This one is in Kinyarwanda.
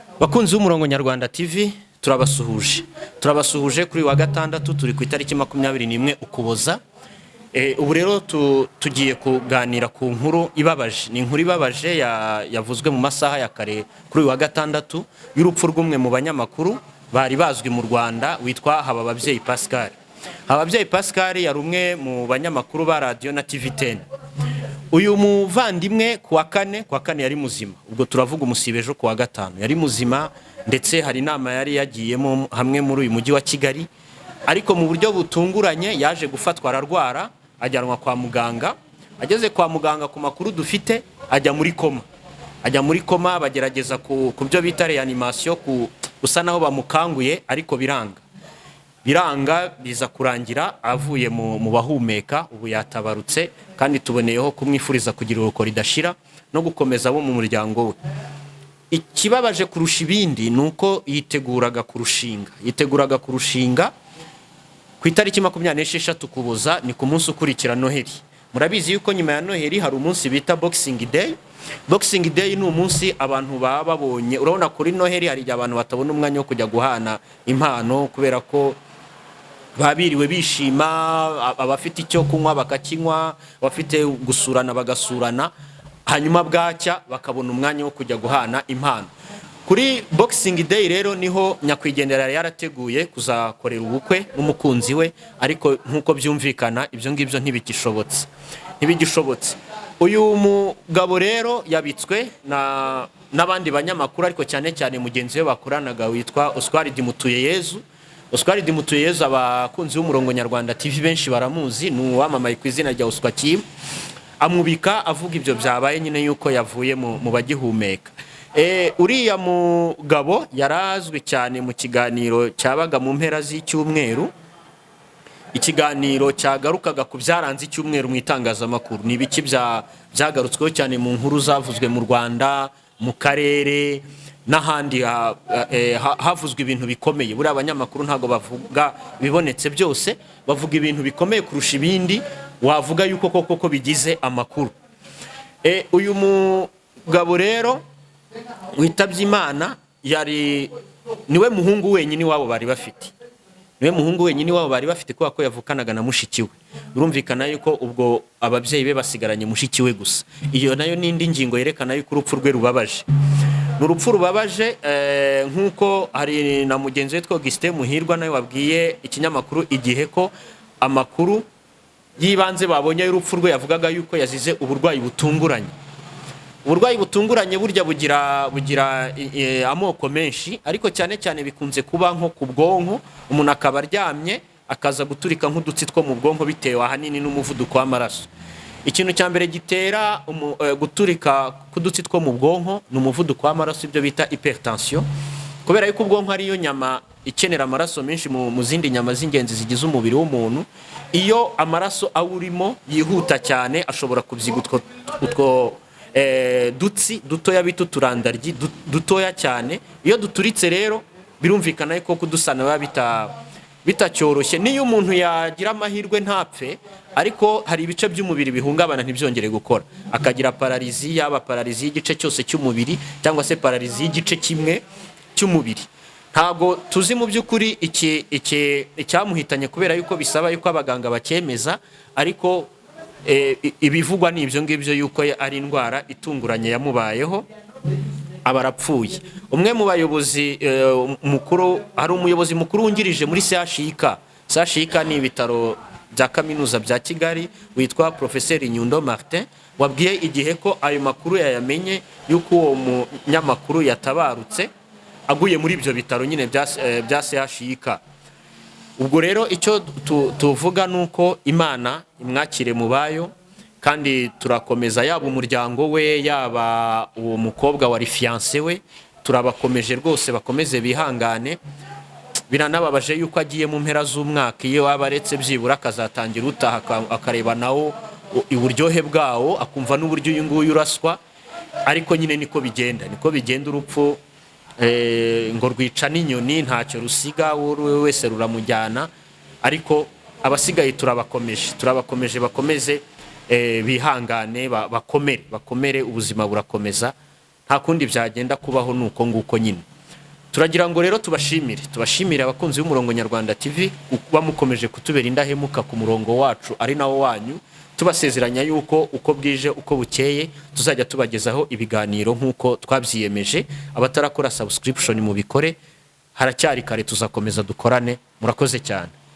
Bakunzi b'umurongo Nyarwanda TV turabasuhuje kuri wa gatandatu turi ku itariki 21 Ukuboza. Ubu rero tugiye kuganira ku nkuru ibabaje. Ni inkuru ibabaje yavuzwe mu masaha ya kare kuri wa gatandatu y'urupfu rw'umwe mu banyamakuru bari bazwi mu Rwanda witwa Habababyeyi Pascal. Hababyeyi Pascal yari umwe mu banyamakuru ba radio na TV10. Uyu muvandimwe kuwa kane yari muzima. Ubwo turavuga umusibejo kuwa gatanu yari muzima, ndetse hari inama yari yagiyemo hamwe muri uyu mujyi wa Kigali, ariko mu buryo butunguranye yaje gufatwa ararwara, ajyanwa kwa muganga. Ageze kwa muganga ku makuru dufite ajya muri koma bagerageza ku byo bita reanimation, usa naho bamukanguye ariko biranga biza kurangira avuye mu bahumeka. Ubu yatabarutse kandi tuboneyeho kumwifuriza kugira uruko ridashira no gukomeza abo mu muryango we. Ikibabaje kurusha ibindi nuko yiteguraga kurushinga ku itariki 26 Ukuboza, ni ku munsi ukurikira Noheli. Murabizi yuko nyuma ya Noheli hari umunsi bita Boxing Day. Boxing Day ni umunsi abantu baba babonye, urabona kuri Noheli hari abantu batabona umwanya wo kujya guhana impano kubera ko babiriwe bishima, abafite icyo kunywa bakakinywa, abafite gusurana bagasurana, hanyuma bwacya bakabona umwanya wo kujya guhana impano. Kuri Boxing Day rero niho nyakwigendera yarateguye kuzakorera ubukwe n'umukunzi we, ariko nkuko byumvikana ibyo ngibyo ntibigishobotse. Uyu mugabo rero yabitswe n'abandi banyamakuru, ariko cyane mugenzi we bakoranaga witwa Oscar Dimutuyeyezu. Oscar Dimutuyeyezu abakunzi b'umurongo Nyarwanda TV benshi baramuzi, ni uwamamaye ku izina rya Oscar Kim. Amubika avuga ibyo byabaye nyine yuko yavuye mu bagihumeka. Uriya mugabo yarazwi cyane mu kiganiro cyabaga mu mpera z'icyumweru, ikiganiro cyagarukaga ku byaranze icyumweru mu itangazamakuru. Ni ibiki byagarutsweho cyane mu nkuru zavuzwe mu Rwanda, mu karere n'ahandi havuzwe ibintu bikomeye. Buri abanyamakuru ntago bavuga bibonetse byose, bavuga ibintu bikomeye kurusha ibindi wavuga yuko koko bigize amakuru. Uyu mugabo rero witabye Imana niwe muhungu wenyine wabo bari bafite. Kubera ko yavukanaga na mushiki we. Urumvikana yuko ubwo ababyeyi be basigaranye mushiki we gusa. Iyo nayo n'indi ngingo yerekana yuko urupfu rwe rubabaje. N'urupfu rubabaje, nkuko hari na mugenzi we Augustin Muhirwa nawe wabwiye ikinyamakuru Igihe ko amakuru yibanze babonye y'urupfu rwe yavugaga yuko yazize uburwayi butunguranye. Uburwayi butunguranye burya bugira amoko menshi, ariko cyane bikunze kuba nko ku bwonko. Umuntu akaba aryamye akaza guturika nk'udutsi two mu bwonko bitewe ahanini n'umuvuduko w'amaraso. Ikintu cya mbere gitera guturika k'udutsi two mu bwonko ni umuvuduko w'amaraso, ibyo bita hypertension. Kubera yuko ubwonko ariyo nyama ikenera amaraso menshi mu zindi nyama z'ingenzi zigize umubiri w'umuntu. Iyo amaraso awurimo yihuta cyane ashobora kubyiga utwo dutsi dutoya bita uturandaryi dutoya cyane. Iyo duturitse rero birumvikana yuko kudusana biba bitacyoroshye. Niyo umuntu yagira amahirwe ntapfe, ariko hari ibice by'umubiri bihungabana ntibyongere gukora, akagira paralizi, yaba paralizi y'igice cyose cy'umubiri cyangwa se paralizi y'igice kimwe cy'umubiri. Ntago tuzi mu by'ukuri icyamuhitanye kubera yuko bisaba yuko abaganga bakemeza, ariko ibivugwa ni ibyo ngibyo yuko ari indwara itunguranye yamubayeho, abarapfuye. Umwe mu bayobozi mukuru, hari umuyobozi mukuru wungirije muri CHUK ni ibitaro bya kaminuza bya Kigali, witwa Professeur Nyundo Martin, wabwiye Igihe ko ayo makuru yayamenye yuko uwo munyamakuru yatabarutse aguye muri ibyo bitaro nyine bya CHUK. Ubwo rero icyo tuvuga nuko Imana imwakire mu bayo, kandi turakomeza yaba umuryango we yaba uwo mukobwa wari fiancé we, turabakomeje rwose bakomeze bihangane. Biranababaje yuko agiye mu mpera z'umwaka, iyo abaretse byibura akazatangira utaha akareba nawo uburyohe bwawo, akumva n'uburyo uyu nguyu uraswa. Ariko nyine niko bigenda urupfu ngo rwica n'inyoni ntacyo rusiga, uwo wese ruramujyana. Ariko abasigaye turabakomeje bakomeze bihangane, bakomere, ubuzima burakomeza. nta kundi byagenda kubaho nuko nguko nyine. Turagira ngo rero tubashimire abakunzi b'Umurongo Nyarwanda TV kuba mukomeje kutubera indahemuka ku murongo wacu ari nawo wanyu, tubasezeranya yuko uko bwije uko bukeye tuzajya tubagezaho ibiganiro nk'uko twabyiyemeje. Abatarakora subscription mu bikore, haracyari kare, tuzakomeza dukorane. Murakoze cyane.